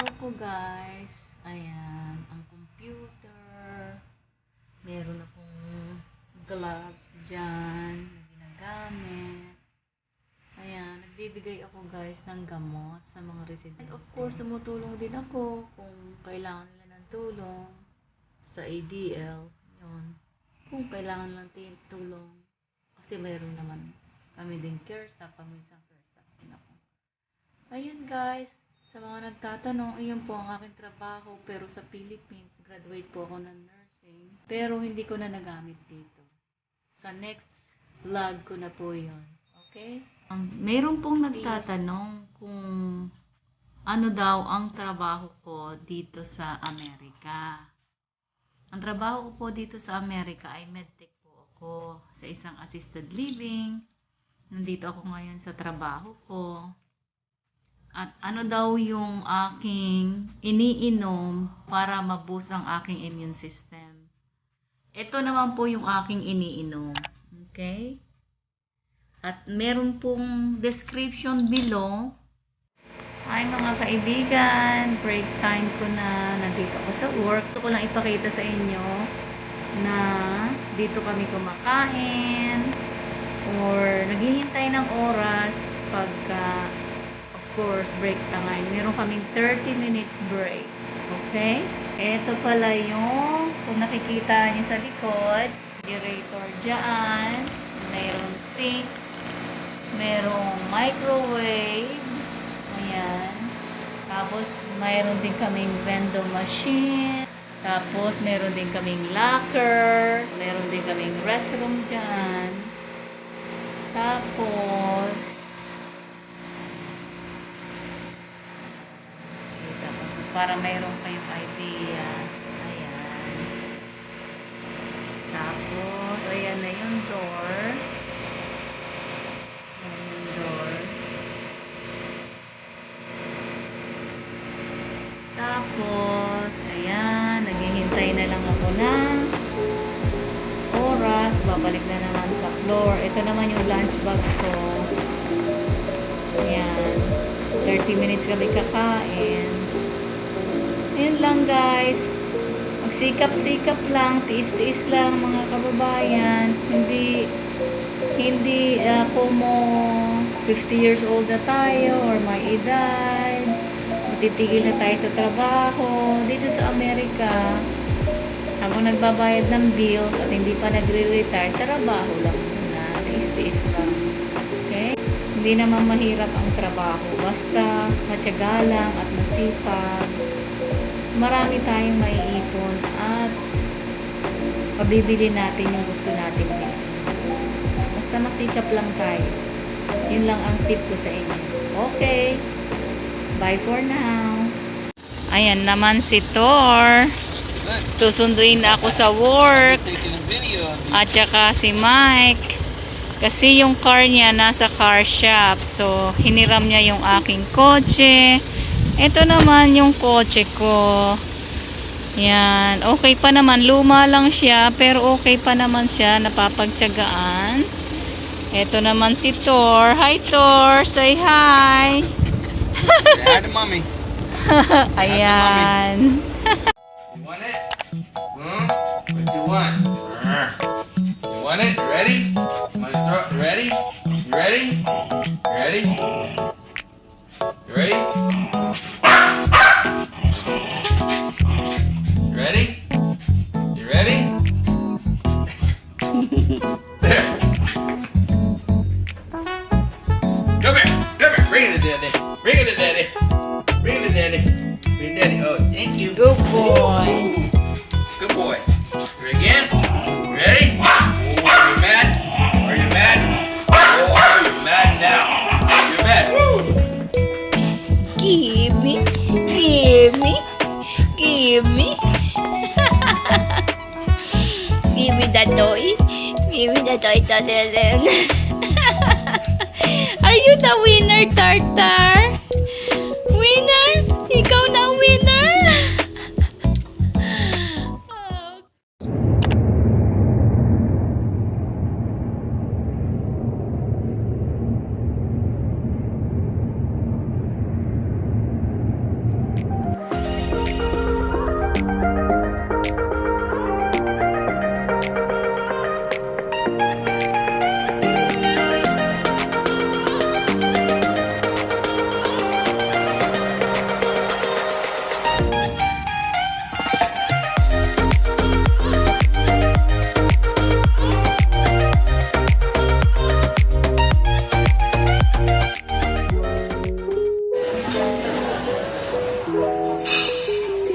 trabaho ko guys. Ayan, ang computer. Meron na pong gloves dyan na ginagamit. Ayan, nagbibigay ako guys ng gamot sa mga residente. And of course, tumutulong din ako kung kailangan nila ng tulong sa ADL. Yun. Kung kailangan lang tulong. Kasi mayroon naman kami din care staff, paminsan care staff din ako. Ayun guys, sa mga nagtatanong, iyon po ang aking trabaho. Pero sa Philippines, graduate po ako ng nursing. Pero hindi ko na nagamit dito. Sa next vlog ko na po yun. Okay? Mayroon pong nagtatanong kung ano daw ang trabaho ko dito sa Amerika. Ang trabaho ko po dito sa Amerika ay medtech po ako sa isang assisted living. Nandito ako ngayon sa trabaho ko. At ano daw yung aking iniinom para ma-boost ang aking immune system. Ito naman po yung aking iniinom. Okay? At meron pong description below. Hi mga kaibigan, break time ko na. Nandito ako sa work. Gusto ko lang ipakita sa inyo na dito kami kumakain or naghihintay ng oras pagka of course break time. Meron kaming 30 minutes break. Okay? Ito pala yung kung nakikita niyo sa likod, generator dyan, mayroong sink, merong microwave. Ayan. Tapos, mayroon din kaming vending machine. Tapos, meron din kaming locker. Meron din kaming restroom dyan. Tapos, para mayroon kayong idea. Ayan. Tapos, ayan na yung door. Tapos, ayan, naghihintay na lang ako ng oras. Babalik na naman sa floor. Ito naman yung lunch box ko. Ayan. 30 minutes kami kakain. Ayan lang guys. Magsikap-sikap lang. Tiis-tiis lang mga kababayan. Hindi ako mo 50 years old na tayo or may edad. Titigil na tayo sa trabaho. Dito sa Amerika, habang nagbabayad ng bills at hindi pa nagre-retire, trabaho lang muna. Tiis-tiis lang. Okay? Hindi naman mahirap ang trabaho. Basta matyaga lang at masipag. Marami tayong maiipon at pabibili natin yung gusto natin. Basta masikap lang tayo. Yun lang ang tip ko sa inyo. Okay. Bye for now. Ayan naman si Thor. Susunduin na ako sa work. At saka si Mike. Kasi yung car niya nasa car shop. So, hiniram niya yung aking kotse. Ito naman yung kotse ko. Yan. Okay pa naman. Luma lang siya. Pero okay pa naman siya. Napapagtyagaan. Ito naman si Thor. Hi Thor. Say hi. Say hi to mommy. Ayan. You want it? What you want? You want it? You ready? You want to throw it? Ready? You ready? You ready? You ready? You ready? You ready? There. Come here. Come here. Bring it to daddy. Bring it to daddy. Bring it to daddy. Bring it to daddy. Oh, thank you. Good boy. Good boy. Here again. Ready? Oh, are you mad? Are you mad? Oh, are you mad now? You're mad. Give me. Give me. Give me. Give me that toy. Give me the toy, Tadelen. Are you the winner, Tartar? Winner? Ikaw na winner?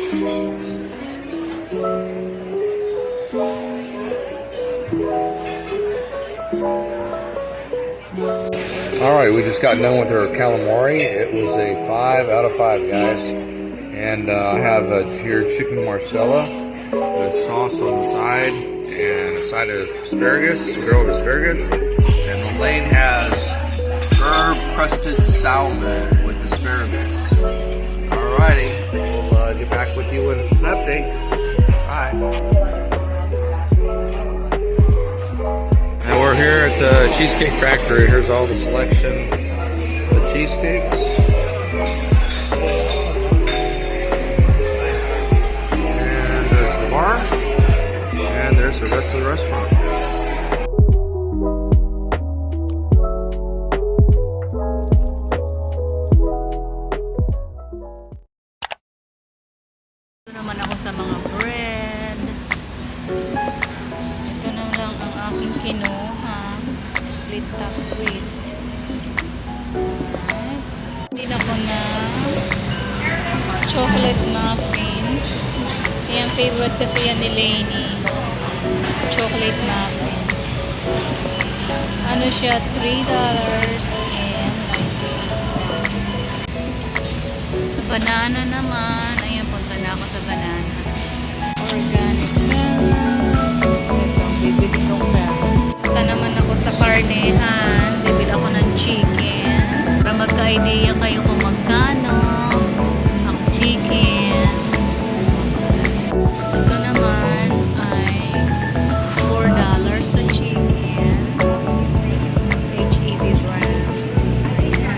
Alright, we just got done with our calamari. It was a 5 out of 5, guys. And I have here chicken marsala with sauce on the side and a side of asparagus, grilled asparagus. And Elaine has herb crusted salmon with asparagus. Alrighty, we'll get back with you with an update. Bye. And we're here at the Cheesecake Factory. Here's all the selection of the cheesecakes. And there's the bar. And there's the rest of the restaurant. Ito naman ako sa mga bread. Ito na lang ang aking kinuha. Split top wheat. Alright. Din ako na chocolate muffin. Ayan, favorite kasi yan ni Lainey. Chocolate muffins. Ano siya? $3.98. Sa banana naman. Ayan, punta na ako sa bananas. Organic melons. Ito, bibili ko melons. Punta naman ako sa karnehan. Bibili ako ng chicken. Para magka-idea kayo kung magkano ang chicken. Ito naman ay $4 sa chicken. HEB brand.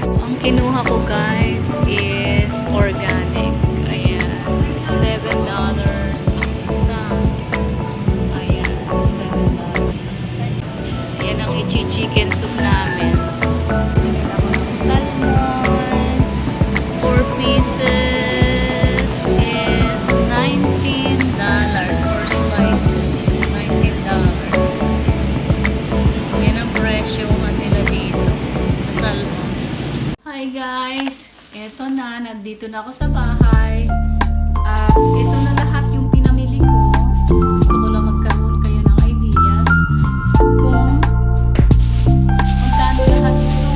Ang kinuha ko guys is organic. Ayan. $7 ang isa. Ayan. $7 ang isa. Ayan ang ichi-chicken soup namin. Salmon. 4 pieces is $19. 4 slices. $19. Yan ang presyo nila dito sa salmon. Hi guys! Eto na, nandito na ako sa bahay. At ito na lahat yung pinamili ko. Gusto ko lang magkaroon kayo ng ideas kung magkano lahat ito.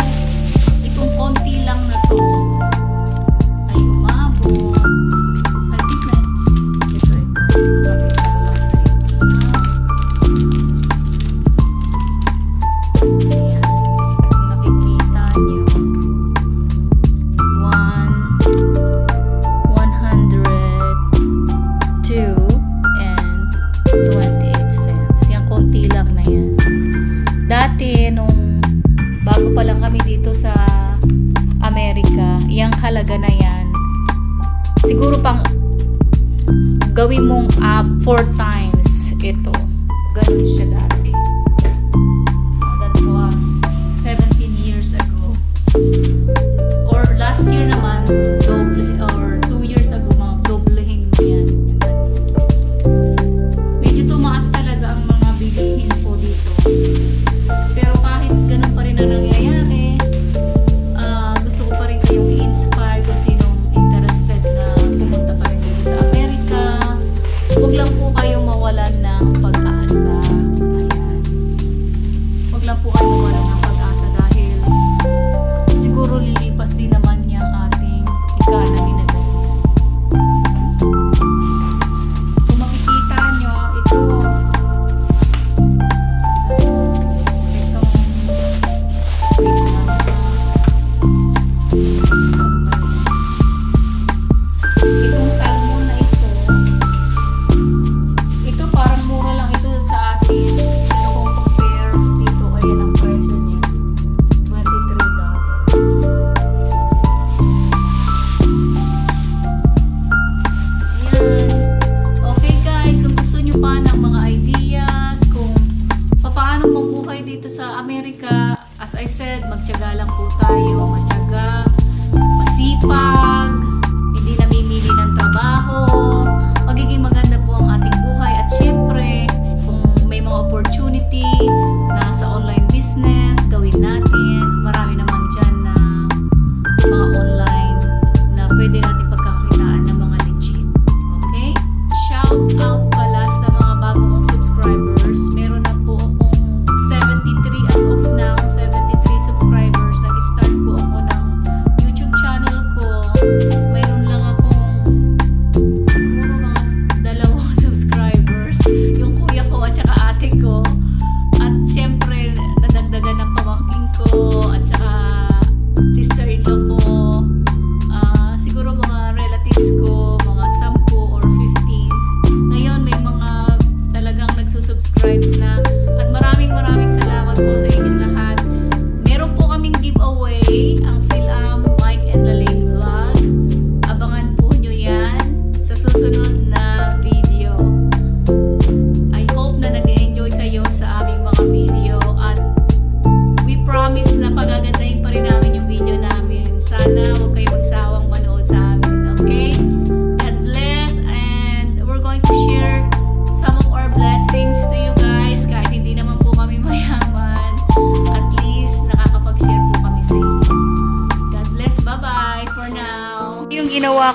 Itong konti lang na to ay umabot. I think na ito. Ayan. Kung nakikita nyo. 102 and 28 cents. Yan, konti lang na yan. Dati, nung bago pa lang kami dito sa Amerika, yung halaga na yan, siguro pang gawin mong up 4 times ito. Ganun siya dati. That was 17 years ago. Or last year naman, doble, or 2 years ago, mga doblehin mo yan. Yan ganyan. Medyo tumaas talaga ang mga bilihin po dito. Pero kahit ganun pa rin ang nangyayari, gusto ko pa rin kayong i-inspire kung sinong interested na pumunta pa rin dito sa Amerika. Huwag lang po kayong mawalan ng pag-asa. Ayan. Huwag lang po kayong mawalan ng pag-asa dahil siguro lilipas din naman yung ating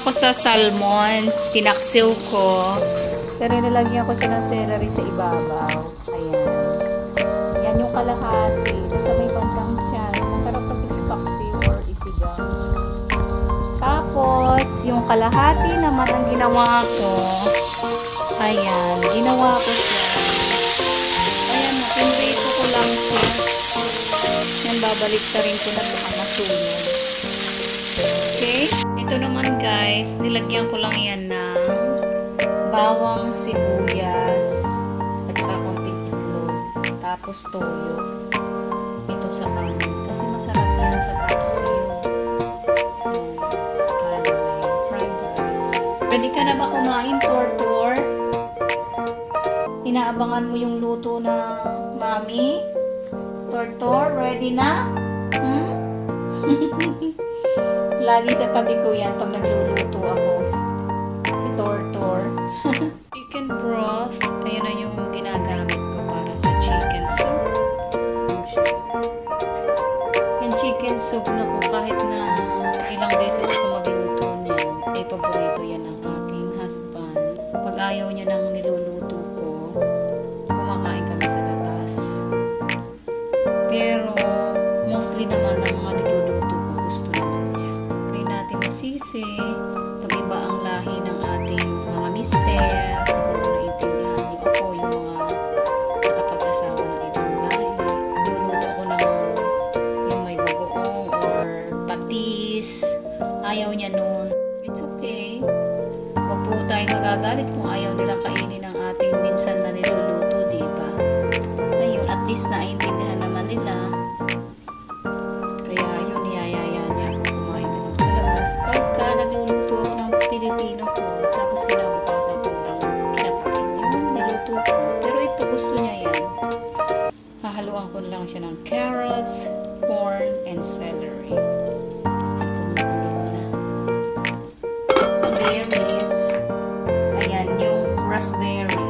ako sa salmon. Tinaksiw ko. Pero nilagyan ko siya ng celery sa ibabaw. Ayan. Yan yung kalahati. Sa may bandang tiyan. Masarap kasi ipaksiw or isigang. Tapos, yung kalahati naman ang ginawa ko. Ayan. Ginawa ko siya. Ayan, pinrito ko lang siya. Yan, babalik ta rin ko na baka masunog. Okay? Ito naman guys, nilagyan ko lang yan ng bawang, sibuyas, at saka konting itlog. Tapos toyo. Ito sa kanin. Kasi masarap yan sa paksiw. Fried rice. Ready ka na ba kumain, Tortor? Inaabangan mo yung luto ng mami? Tortor, ready na? Lagi sa tabi ko yan pag nagluluto ako. Si Tortor. Chicken broth. Ayan na yung ginagamit ko para sa chicken soup. Yung chicken soup na po kahit na ilang beses ako magluto niyan, ay paborito yan ng aking husband. Pag ayaw niya ng niluluto ko, kumakain kami sa labas. Pero mostly naman ang mga niluluto ko gusto naman niya. Hindi natin masisi pag iba ang lahi ng ating mga mister. Siguro naiintindihan niyo ako yung mga nakapag-asawa ng ibang lahi. Niluluto ako ng yung may bagoong or patis. Ayaw niya nun. It's okay. Huwag po tayong magagalit kung ayaw nilang kainin ang ating minsan na niluluto, di ba? Ayun, at least naiintindihan naman nila. Kaya yun, niyayaya niya ako kumain na lang sa labas. Pagka nagluluto ako ng Pilipino ko, tapos kinabukasan ko lang kinakain yung niluto ko. Pero ito, gusto niya yan. Hahaluan ko lang siya ng carrots, corn, and celery. Sa berries, ayan, yung raspberry.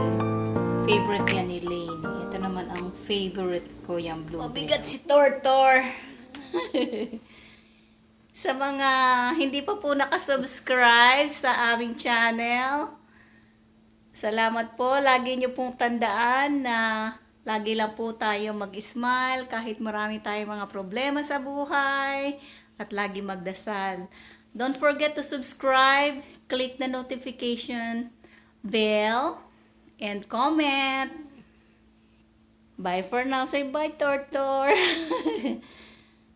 Favorite yan ni Lane. Ito naman ang favorite ko, yung blueberry. Mabigat si Tortor! Sa mga hindi pa po nakasubscribe sa aming channel, salamat po. Lagi nyo pong tandaan na lagi lang po tayo mag-smile kahit marami tayong mga problema sa buhay at lagi magdasal. Don't forget to subscribe, click the notification bell, and comment. Bye for now. Say bye, Tortor.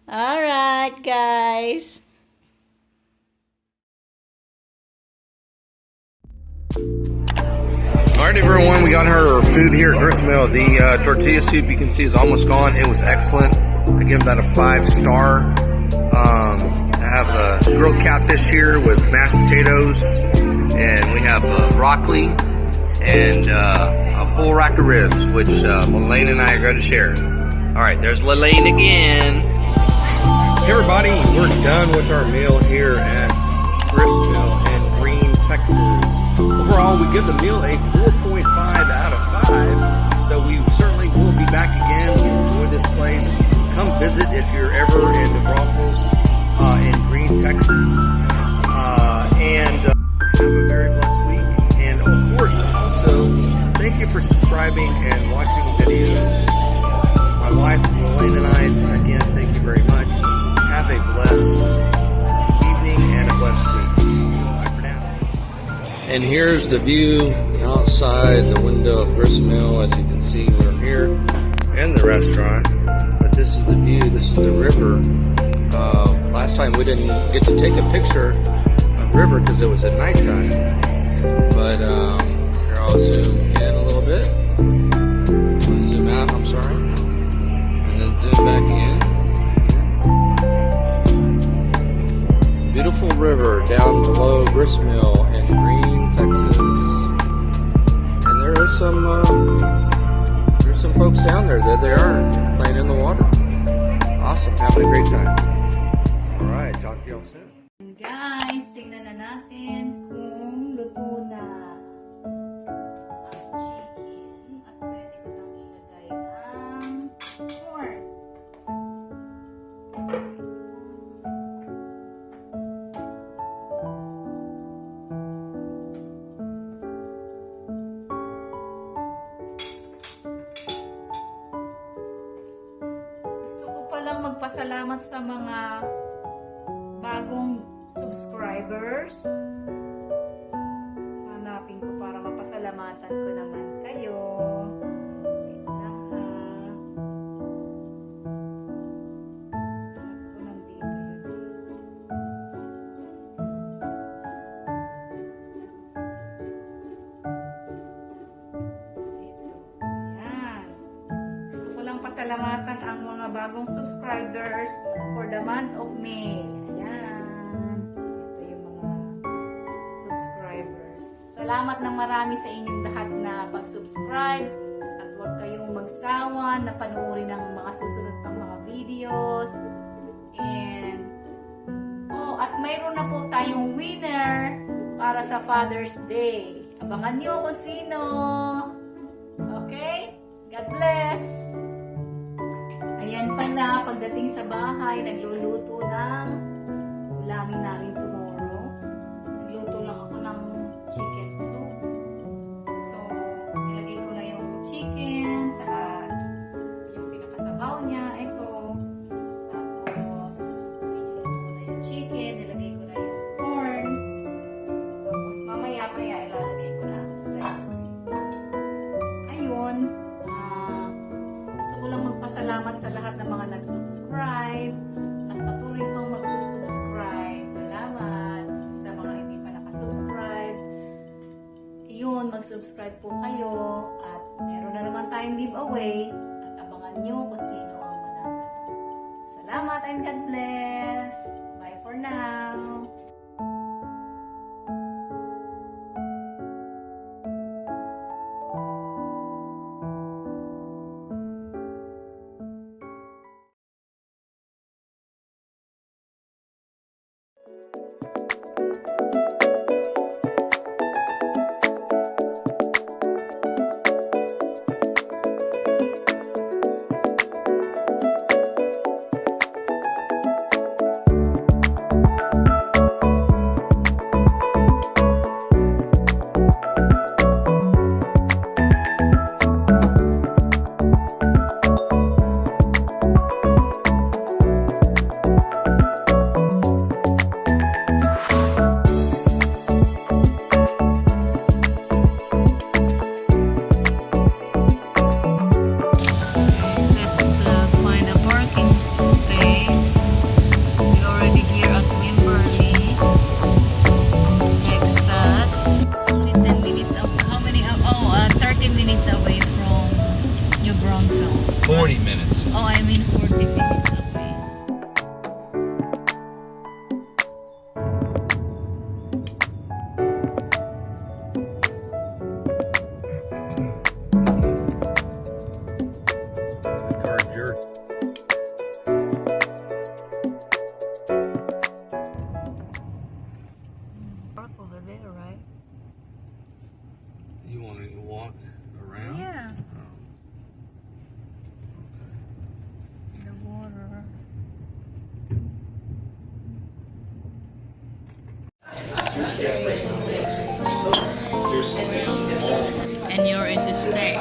Alright, guys. Alright everyone, we got her food here at Gristmill. The tortilla soup you can see is almost gone. It was excellent. I give that a 5-star. I have a grilled catfish here with mashed potatoes, and we have broccoli and a full rack of ribs, which Lelaine and I are going to share. Alright, there's Lelaine again. Hey everybody, we're done with our meal here at Gristmill in Green, Texas. Overall, we give the meal a 4.5 out of 5, so we certainly will be back again. We enjoy this place. Come visit if you're ever in the brothels in Green, Texas. And have a very blessed week. And of course, also, thank you for subscribing and watching videos. My wife, Lelaine, and I, again, thank you very much. Have a blessed evening and a blessed week. Bye for now. And here's the view outside the window of Gristmill. As you can see, we're here in the restaurant. But this is the view. This is the river. Last time we didn't get to take a picture of the river because it was at nighttime. But here I'll zoom in a little bit. Zoom out, I'm sorry. And then zoom back in. Beautiful river down below Gristmill in Green, Texas. And there is there's some folks down there. There they are, playing in the water. Awesome, having a great time. Alright, talk to y'all soon. Guys, tingnan na natin kung luto na ang chicken at pwede ko nang ilagay ang corn. salamat sa mga bagong subscribers. Hanapin ko para mapasalamatan ko naman kayo. Wait lang ha. Ako nandito yun. Ito. Ayan. Gusto ko lang pasalamatan ang mga bagong subscribers for the month of May. Ayan. Ito yung mga subscribers. Salamat ng marami sa inyong lahat na pag-subscribe at huwag kayong magsawa na panoorin ang mga susunod pang mga videos. And at mayroon na po tayong winner para sa Father's Day. Abangan nyo kung sino. Okay? God bless! Ayan pala, pagdating sa bahay, nagluluto ng ulamin namin tomorrow. Nagluto lang ako ng chicken soup. So, nilagay ko na yung chicken, saka yung pinakasabaw niya, ito. Tapos, medyo luto na yung chicken, nilagay ko na yung corn. Tapos, mamaya-maya ilalagay ko na ang celery. Ayun. Gusto ko lang magpasalamat sa lahat ng mga nag-subscribe at patuloy pang mag-subscribe. Salamat sa mga hindi pa nakasubscribe. Iyon, mag-subscribe po kayo at meron na naman tayong giveaway at abangan nyo kung sino ang manalo. Salamat and God bless! Bye for now! Minutes away from New Braunfels. 40 minutes. Oh, I mean 40 minutes away. Park over there, right? You want to walk around? Yeah. The water. And yours is a steak.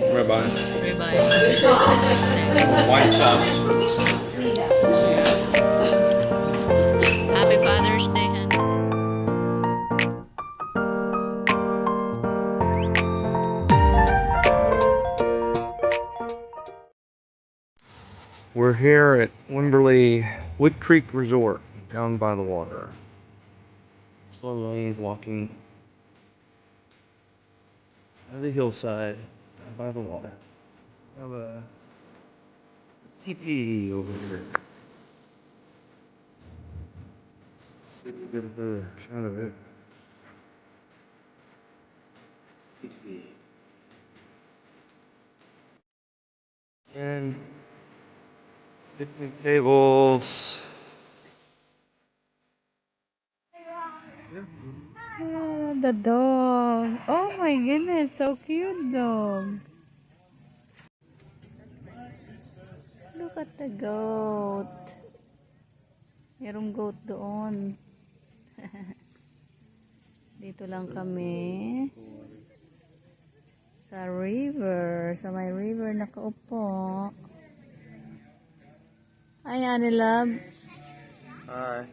Ribeye. Ribeye. White sauce. Happy Father's Day, honey. We're here at Wimberley Wood Creek Resort, down by the water. Slowly walking on the hillside, down by the water. We have a teepee over here. See if we get a better shot of it. Teepee. And picnic tables. Oh, the dog. Oh my goodness, so cute dog. Look at the goat. Merong goat doon. Dito lang kami. Sa river. Sa may river nakaupo. Hi, Annie Love. Hi.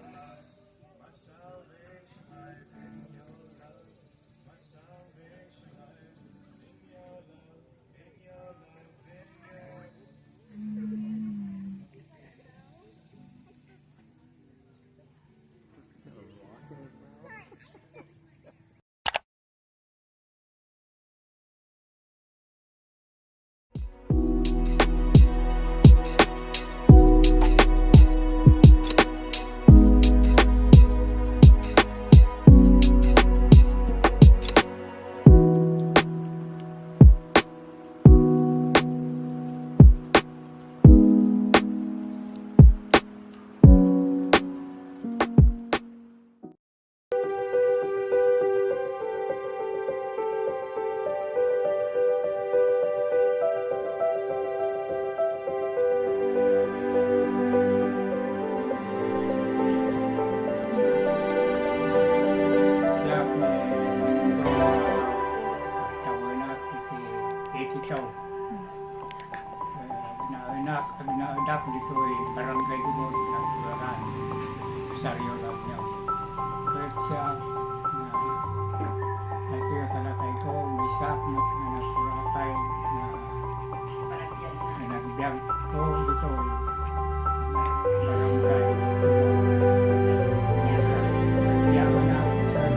Siap tawanak iti itaw. Ginaanak dito ay barangay Gumod ng Tularan. Saryo lang niya. Kahit siya na ito yung talakay ko, misak na nagpurapay na nagbiyag ko dito ay barangay Yaman na sa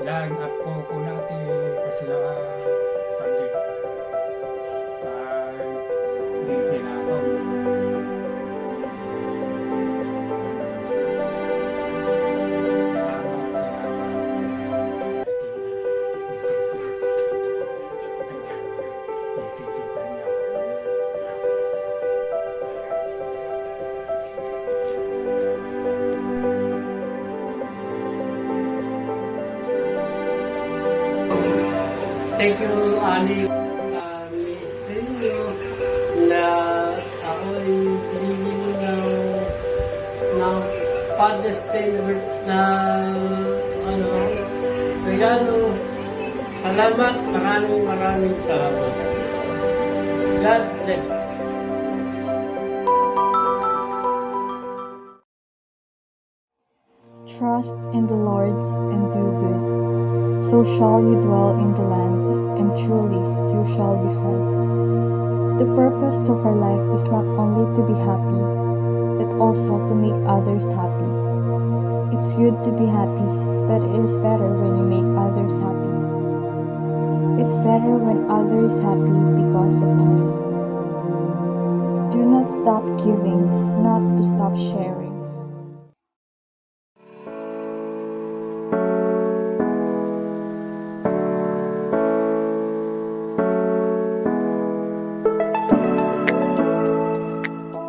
lang ako ko natin kasi pag dito na ako. Thank you, Ani, sa ministry niyo na ako'y pinili ng Father's Day na regalo. Salamat, maraming salamat. God bless. Trust in the Lord and do good. So shall you dwell in the land, and truly you shall be fed. The purpose of our life is not only to be happy, but also to make others happy. It's good to be happy, but it is better when you make others happy. It's better when others happy because of us. Do not stop giving, not to stop sharing.